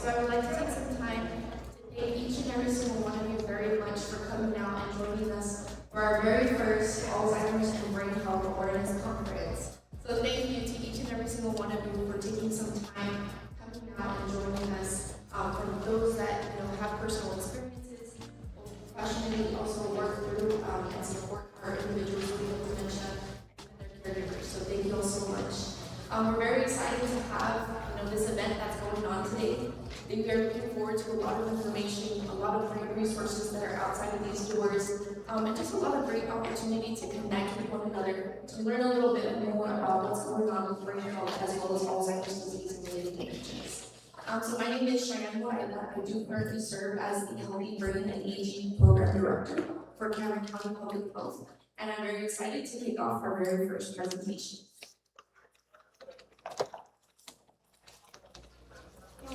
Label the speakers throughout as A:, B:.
A: So I would like to take some time to thank each and every single one of you very much for coming out and joining us for our very first Alzheimer's and Brain Health Awareness Conference. So thank you to each and every single one of you for taking some time coming out and joining us. For those that have personal experiences, professionally also work through and support our individuals with dementia and their caregivers. So thank you all so much. We're very excited to have this event that's going on today. We are looking forward to a lot of information, a lot of great resources that are outside of these doors, and just a lot of great opportunity to connect with one another, to learn a little bit more about what's going on with brain health as well as Alzheimer's disease and related conditions. So my name is Cheyenne White, and I do currently serve as the Healthy Brain and Aging Program Director for Cameron County Public Health, and I'm very excited to kick off our very first presentation.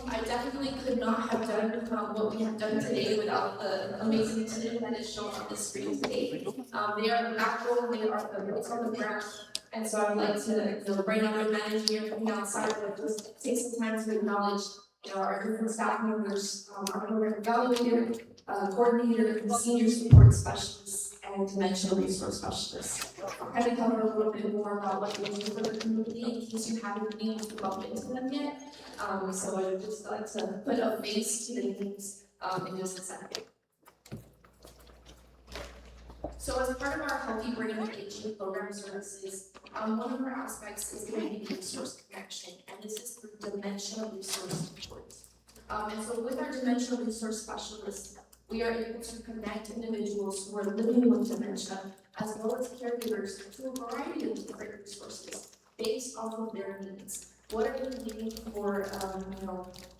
A: I definitely could not have done what we have done today without the amazing team that is shown on the screen today. They are the backbone, they are the boots on the ground, and so I'd like to bring up a manager coming outside and just take some time to acknowledge our different staff members, our program evaluator, coordinator, senior support specialists, and dementia resource specialists. I'll kind of cover a little bit more about what they do for the community in case you haven't been able to bump into them yet. So I would just like to put a face to the names in just a second. So as part of our Healthy Brain and Aging Program services, one of our aspects is going to be resource connection, and this is through dementia resource support. And so with our dementia resource specialists, we are able to connect individuals who are living with dementia as well as caregivers to a variety of different resources based off of their needs. What are they needing for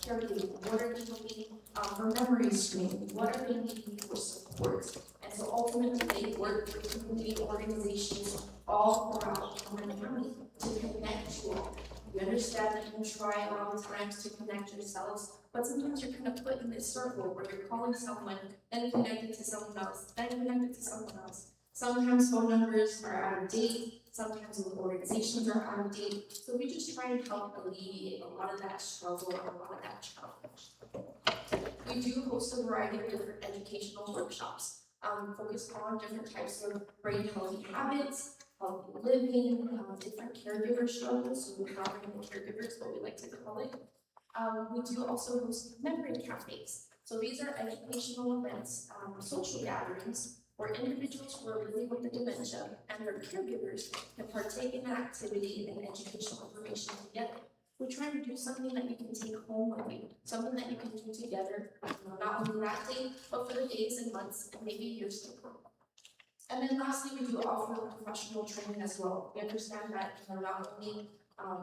A: caregiving? What are they needing for memory screening? What are they needing for support? And so ultimately they work with community organizations all throughout Cameron County to connect you all. We understand that you can try a lot of times to connect yourselves, but sometimes you're kind of put in this circle where you're calling someone, then connected to someone else, then connected to someone else. Sometimes phone numbers are out of date, sometimes organizations are out of date, so we just try and help alleviate a lot of that struggle and a lot of that challenge. We do host a variety of different educational workshops focused on different types of brain healthy habits, healthy living, different caregiver struggles, so we're not the caregivers, what we like to call it. We do also host memory cafes. So these are educational events, social gatherings, where individuals who are living with the dementia and their caregivers can partake in an activity and educational information together. We try and do something that you can take home with you, something that you can do together, not only that day, but for the days and months and maybe years to come. And then lastly, we do offer professional training as well. We understand that not only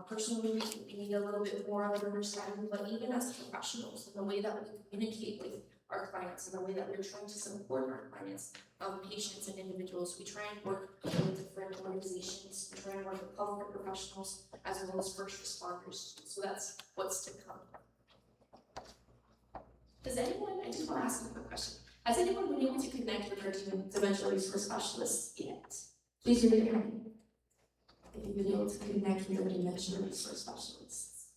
A: personally we need a little bit more of an understanding, but even as professionals, in the way that we communicate with our clients, and the way that we're trying to support our clients, patients and individuals, we try and work with different organizations, we try and work with healthcare professionals, as well as first responders. So that's what's to come. Does anyone, I just want to ask you a quick question. Has anyone been able to connect with our dementia resource specialists yet? Please raise your hand if you've been able to connect with our dementia resource specialists.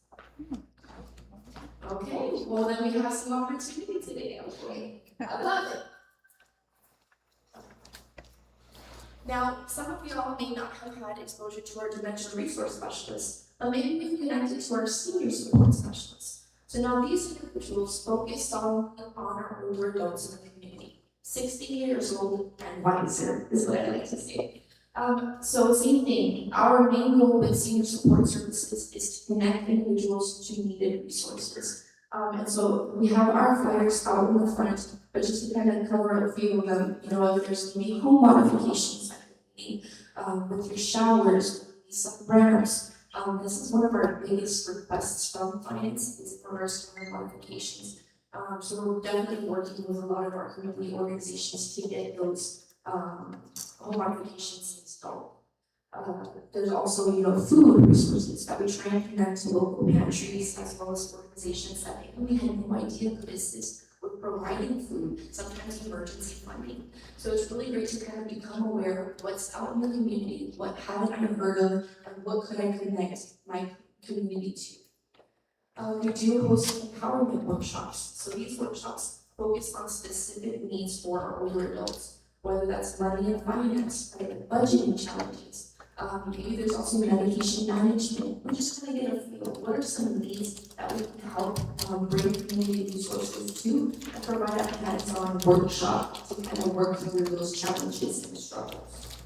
A: Okay, well then we have some opportunity today, okay? I love it. Now, some of y'all may not have had exposure to our dementia resource specialists, but maybe we've connected to our senior support specialists. So now these individuals focus on our older adults in the community, 60 years old and wiser is what I like to say. So same thing, our main goal with senior support services is to connect individuals to needed resources. And so we have our flyers out in the front, but just to kind of cover a few of them, if there's going to be home modifications that could be with your showers, sombreros. This is one of our biggest requests from clients is for our sombreros modifications. So we're definitely working with a lot of our community organizations to get those home modifications installed. There's also, food resources that we try and connect to local pantries as well as organizations that maybe we had no idea could assist with providing food, sometimes emergency funding. So it's really great to kind of become aware of what's out in the community, what haven't I heard of, and what could I connect my community to. We do host empowerment workshops. So these workshops focus on specific needs for our older adults, whether that's money and finance, right? Budgeting challenges. Maybe there's also medication management. We're just going to get a feel. What are some needs that we can help bring community resources to and provide a hands-on workshop to kind of work through those challenges and struggles.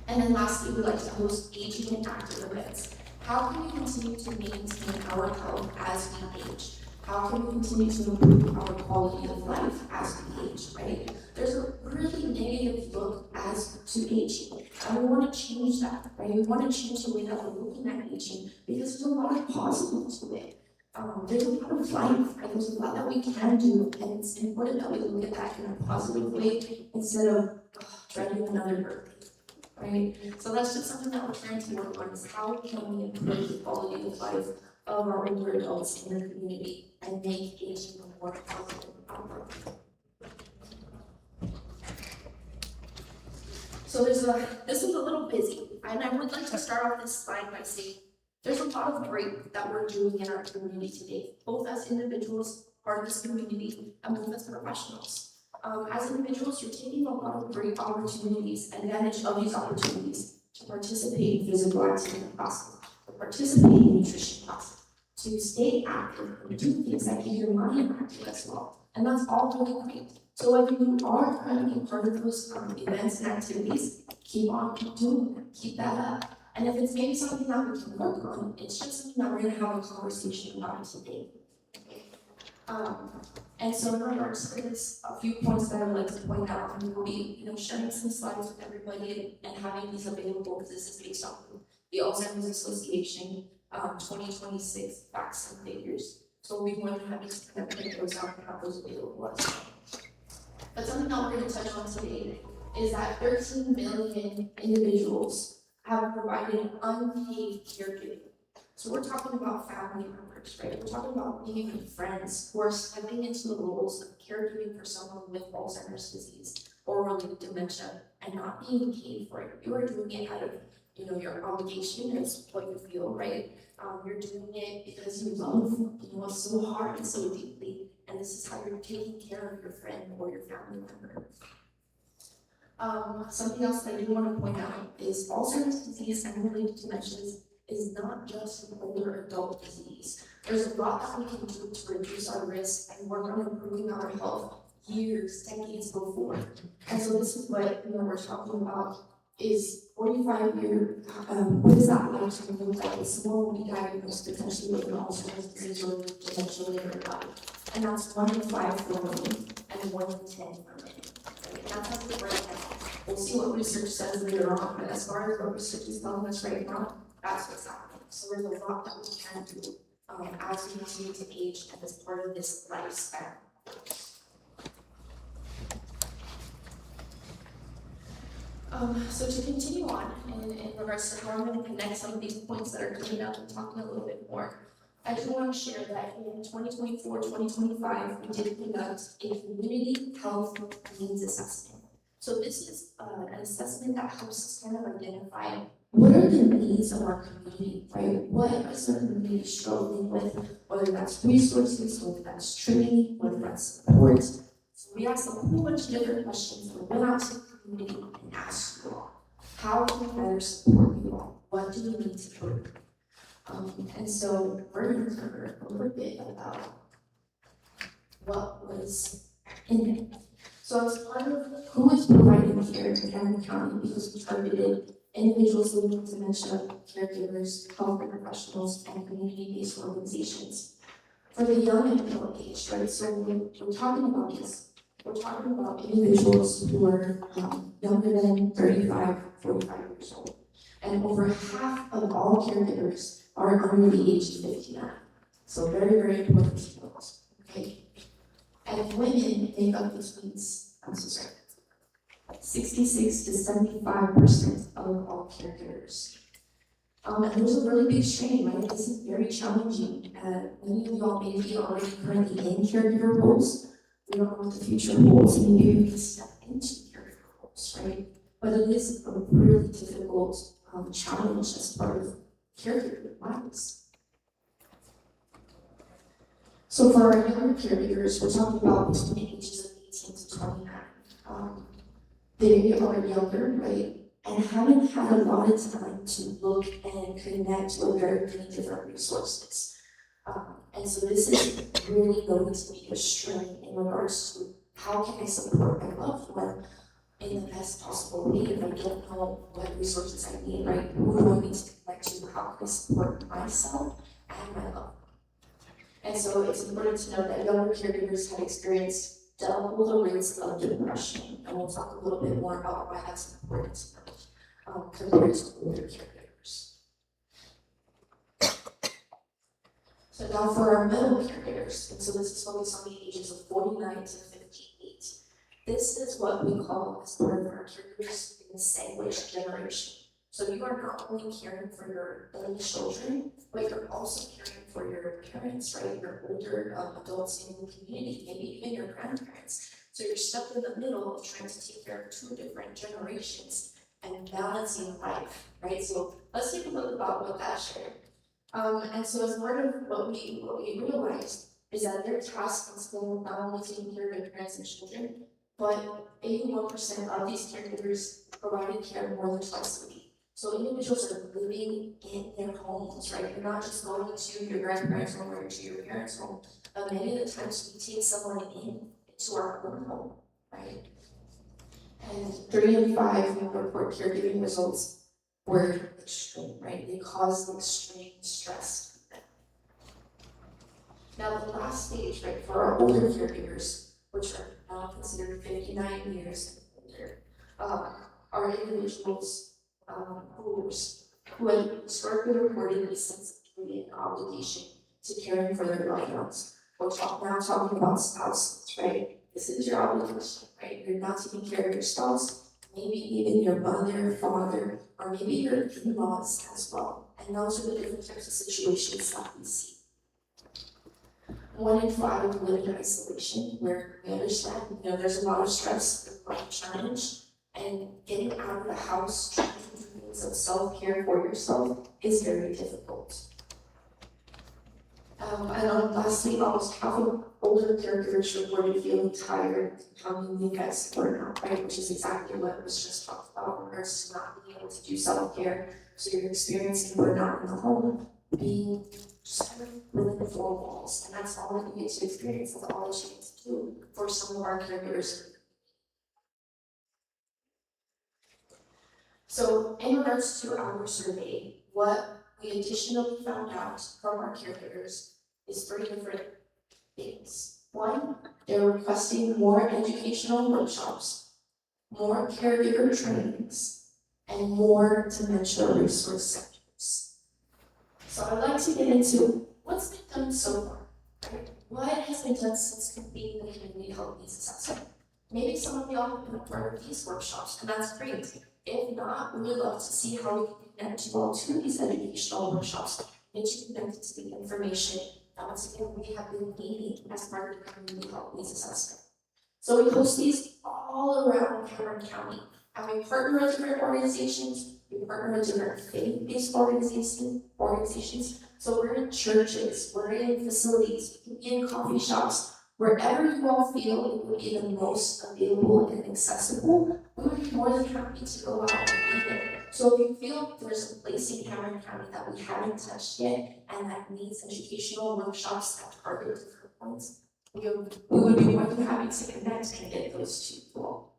A: And then lastly, we like to host aging and active events. How can we continue to maintain our health as we age? How can we continue to improve our quality of life as we age, right? There's a really negative look as to aging, and we want to change that, right? We want to change the way that we're looking at aging because there's a lot of positives to it. There's a lot of life, right? There's a lot that we can do, and it's important that we look at that in a positive way instead of dreading another birthday. Right? So that's just something that we're trying to work on is how can we improve the quality of life of our older adults in the community and make aging a more positive outcome. So this is a little busy, and I would like to start off this slide by saying there's a lot of great that we're doing in our community today, both as individuals, part of this community, and both as professionals. As individuals, you're taking a lot of great opportunities, advantage of these opportunities to participate in physical activity classes, to participate in nutrition classes, to stay active and do things that keep your mind active as well. And that's all really great. So if you are currently part of those events and activities, keep on doing them, keep that up. And if it's maybe something that we can work on, it's just something that we're going to have a conversation about today. And so in regards to this, a few points that I would like to point out, and we'll be sharing some slides with everybody and having these available because this is based on the Alzheimer's Association 2026 facts and figures. So we'll be more than happy to kind of print those out and have those available as well. But something that we're going to touch on today is that 13 million individuals have provided unpaid caregiving. So we're talking about family members, right? We're talking about even friends who are stepping into the roles of caregiving for someone with Alzheimer's disease or related dementia and not being paid for it. You are doing it out of, your obligation is what you feel, right? You're doing it because you love, us so hard and so deeply, and this is how you're taking care of your friend or your family member. Something else that I do want to point out is Alzheimer's disease and related dementias is not just an older adult disease. There's a lot that we can do to reduce our risk and work on improving our health years, decades before. And so this is what we're talking about is 45-year, what is that like to look like? Someone will be diagnosed potentially with an Alzheimer's disease or dementia later in life. And that's 1 in 5 for women and 1 in 10 for men. Right? That's how we break down. We'll see what research says later on, but as far as what research is telling us right now, that's what's happening. So there's a lot that we can do as we continue to age and as part of this lifespan. So to continue on in regards to how I'm going to connect some of these points that are coming up and talking a little bit more, I do want to share that in 2024-2025, we did conduct a community health needs assessment. So this is an assessment that helps us kind of identify what are the needs of our community, right? What is our community struggling with, whether that's resources, whether that's training, whether that's support. So we asked a whole bunch of different questions. We went out to the community and asked you all, how can we better support you all? What do we need to do? And so we're going to cover a little bit about what was in it. So as part of who is providing care in Cameron County, because we targeted individuals living with dementia, caregivers, healthcare professionals, and community-based organizations. For the young and middle age, right? So when we're talking about this, we're talking about individuals who are younger than 35, 45 years old. And over half of all caregivers are under the age of 59. So very, very important skills, okay? And women make up between, 66 to 75% of all caregivers. And there's a really big strain, right? This is very challenging. Many of y'all may be already currently in caregiver roles. We don't know what the future holds. Maybe you can step into caregiver roles, right? But it is a really difficult challenge as part of caregiver lives. So for our younger caregivers, we're talking about between the ages of 18 to 29. They are younger, right? And haven't had a lot of time to look and connect with very many different resources. And so this is really going to be a strain in regards to how can I support my loved one in the best possible way if I don't know what resources I need, right? Who do I need to connect to? How can I support myself and my loved one? And so it's important to note that younger caregivers have experienced double the rates of depression, and we'll talk a little bit more about why that's important compared to older caregivers. So now for our middle caregivers, and so this is focused on the ages of 49 to 58. This is what we call as part of our caregivers in the sandwich generation. So you are not only caring for your own children, but you're also caring for your parents, right? Your older adults in the community, maybe even your grandparents. So you're stuck in the middle of trying to take care of two different generations and balancing life, right? So let's take a look about what that shared. And so as part of what we realized is that their task is still not only taking care of their parents and children, but 81% of these caregivers provided care more than twice a week. So individuals are living in their homes, right? You're not just going to your grandparents' home or to your parents' home. Many of the times we take someone into our own home, right? And 3 in 5 report caregiving results were extreme, right? They caused extreme stress. Now the last stage, right, for our older caregivers, which are now considered 59 years and older, are individuals who have historically reported a sense of duty and obligation to caring for their loved ones. We're now talking about spouses, right? This is your obligation, right? You're not taking care of your spouse, maybe even your mother, father, or maybe your in-laws as well. And those are the different types of situations that we see. 1 in 5 live in isolation, where we understand, there's a lot of stress, a lot of challenge, and getting out of the house, trying to do things of self-care for yourself is very difficult. And lastly, almost half of older caregivers reported feeling tired, becoming weak at burnout, right? Which is exactly what was just talked about in regards to not being able to do self-care. So you're experiencing burnout in the home, being just kind of within the 4 walls, and that's all that you get to experience. That's all that you get to do for some of our caregivers. So in regards to our survey, what we additionally found out from our caregivers is 3 different things. 1, they're requesting more educational workshops, more caregiver trainings, and more dementia resource centers. So I'd like to get into what's been done so far, right? What has been done since completing the community health needs assessment? Maybe some of y'all have been a part of these workshops, and that's great. If not, we would love to see how we can connect you all to these educational workshops, get you connected to the information that once again we have been needing as part of the community health needs assessment. So we host these all around Cameron County, and we partner with different organizations, we partner with different faith-based organizations. So we're in churches, we're in facilities, we can be in coffee shops, wherever you all feel it would be the most available and accessible, we would be more than happy to go out and be there. So if you feel there's a place in Cameron County that we haven't touched yet and that needs educational workshops that target different points, we would be more than happy to connect and get those to you all.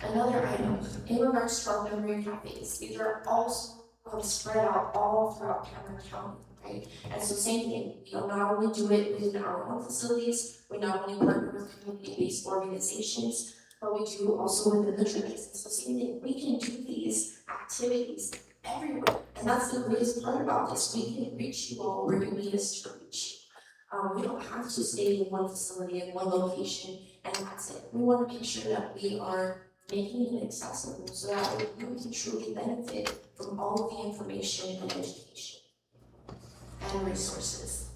A: Another item, in regards to our memory cafes, these are also spread out all throughout Cameron County, right? And so same thing, not only do it within our own facilities, we not only partner with community-based organizations, but we do also within the churches. And so same thing, we can do these activities everywhere. And that's the greatest part about this. We can reach you all where you need us to reach you. We don't have to stay in one facility, in one location, and that's it. We want to make sure that we are making it accessible so that you can truly benefit from all of the information and education and resources.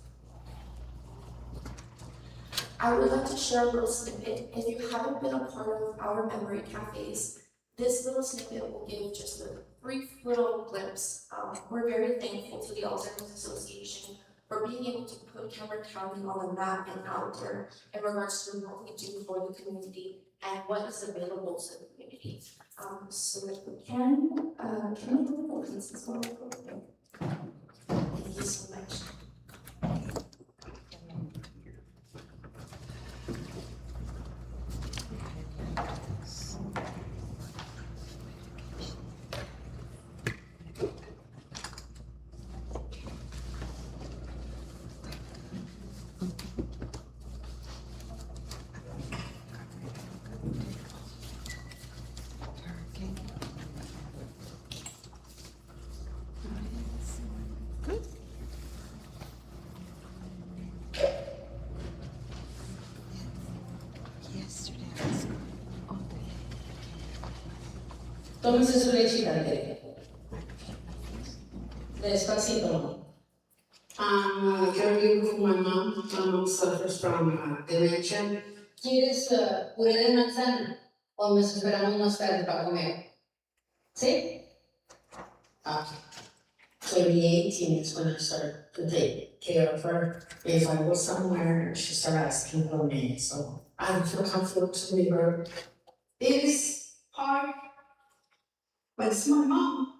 A: I would like to share a little snippet. If you haven't been a part of our memory cafes, this little snippet will give just a brief little glimpse. We're very thankful to the Alzheimer's Association for being able to put Cameron County on the map and out there in regards to what we do for the community and what is available to the community. So if we can we do the votes as well? Thank you so much.
B: Tómese su lechita, despacito.
C: Caregiving for my mom. My mom suffers from dementia.
B: ¿Quieres puré de manzana o nos esperamos más tarde para comer? ¿Sí?
C: Okay. So the 18 is when I start to take care of her. If I go somewhere, she starts asking for me. So I don't feel comfortable to leave her. It is hard, but it's my mom.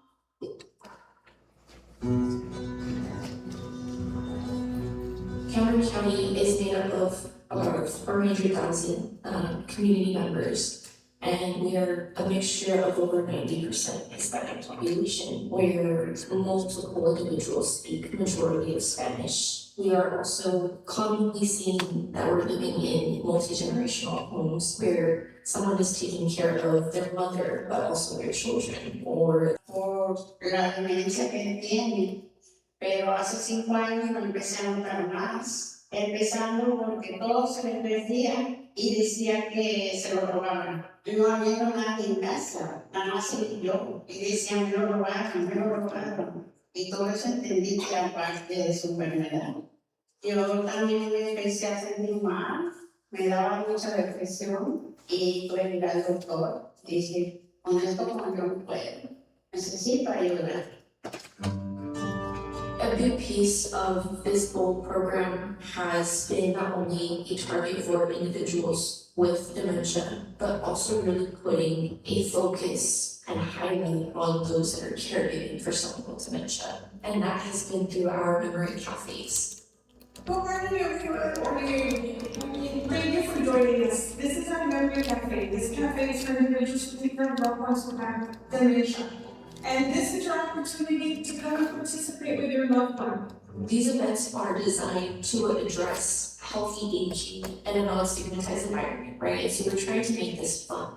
A: Cameron County is made up of over 400,000 community members, and we are a mixture of over 90% Hispanic population, where multiple individuals speak majority of Spanish. We are also commonly seeing that we're living in multi-generational homes where someone is taking care of their mother, but also their children, or
C: Por la demencia que tiene. Pero hace 5 años lo empecé a notar más, empezando porque todo se le perdía y decía que se lo robaban. No había nada en casa, nada más él y yo, y decía me lo robaron, me lo robaron. Y todo eso entendí que era parte de su enfermedad. Yo también me empecé a sentir mal, me daba mucha depresión y tuve que ir al doctor. Dije, con esto como yo no puedo, necesito ayuda.
A: a big piece of this bold program has been not only a target for individuals with dementia, but also really putting a focus and highlight on those that are caregiving for someone with dementia. And that has been through our memory cafes.
D: Good morning, everyone. Thank you for joining us. This is our memory cafe. This cafe is for individuals who think their loved ones who have dementia. And this is your opportunity to come and participate with your loved one.
A: These events are designed to address healthy aging in a non-stigmatized environment, right? So we're trying to make this fun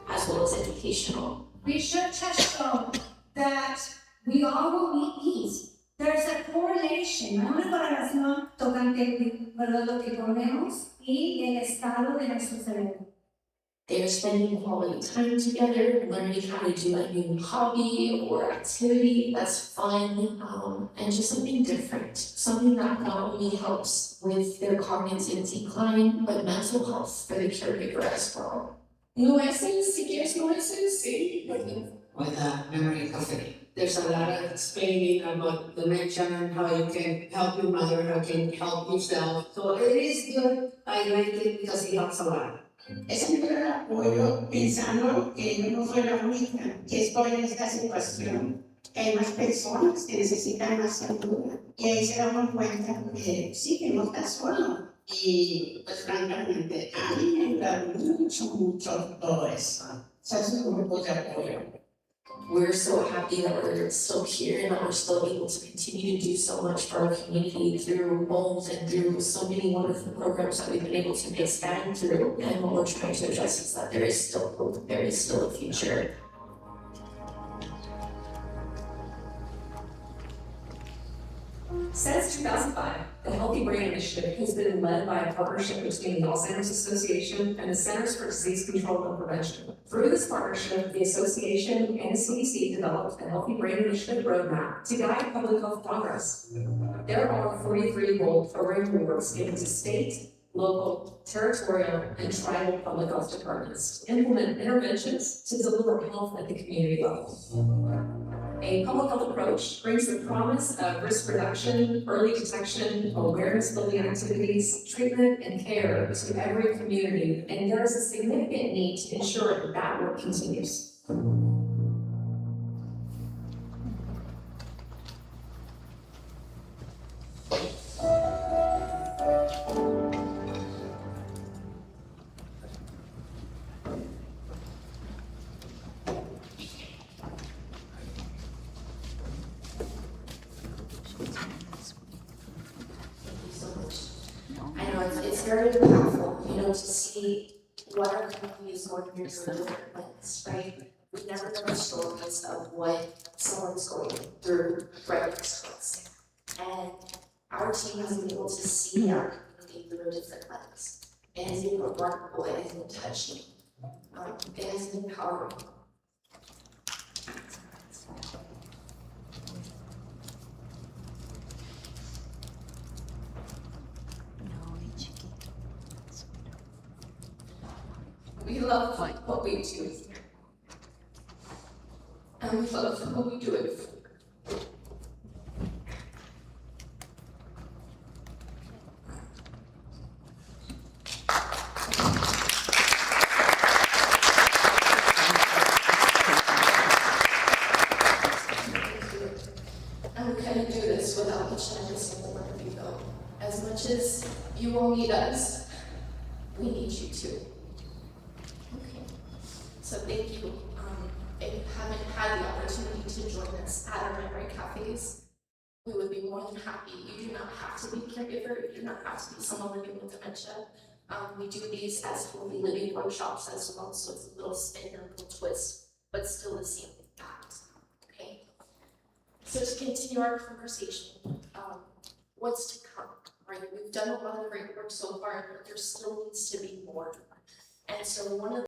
A: as well as educational.
E: We should just show that we all will meet needs. There's a correlation, una correlación tocante, ¿verdad? Lo que comemos y el estado de nuestro cerebro.
A: They're spending quality time together, learning how to do a new hobby or activity that's fun, and just something different. Something that not only helps with their cognitive decline, but mental health for the caregiver as well.
D: Nueces, si quieres nueces, sí.
C: With a memory cafe. There's a lot of explaining about dementia and how you can help your mother, how you can help yourself. So it is good. I like it because it helps a lot. Es un gran apoyo pensando que yo no soy la única que estoy en esta situación. Hay más personas que necesitan más ayuda. Y ahí se damos cuenta que sí, que no está solo. Y pues francamente, a mí me ayuda mucho todo eso. So es un grupo de apoyo.
A: We're so happy that we're still here and that we're still able to continue to do so much for our community through BOLD and through so many wonderful programs that we've been able to expand through. And what we're trying to address is that there is still hope, there is still a future.
F: Since 2005, the Healthy Brain Initiative has been led by a partnership between the Alzheimer's Association and the Centers for Disease Control and Prevention. Through this partnership, the association and the CDC developed the Healthy Brain Initiative Roadmap to guide public health progress. There are 43 gold program awards given to state, local, territorial, and tribal public health departments to implement interventions to deliver health at the community level. A public health approach brings the promise of risk reduction, early detection, awareness building activities, treatment, and care to every community, and there is a significant need to ensure that that work continues.
A: I know it's very impactful, to see what our community is going through different lens, right? We never know the stories of what someone's going through right next to us. And our team has been able to see our community through a different lens. And it's been remarkable, it has been touching, it has been empowering. We love what we do here. And we love who we do it for. And we couldn't do this without each and every single one of you though. As much as you all need us, we need you too. Okay, so thank you. If you haven't had the opportunity to join us at our memory cafes, we would be more than happy. You do not have to be a caregiver, you do not have to be someone living with dementia. We do these as healthy living workshops as well, so it's a little spin and a little twist, but still the same impact. Okay. So to continue our conversation, what's to come, right? We've done a lot of great work so far, but there still needs to be more. And so one of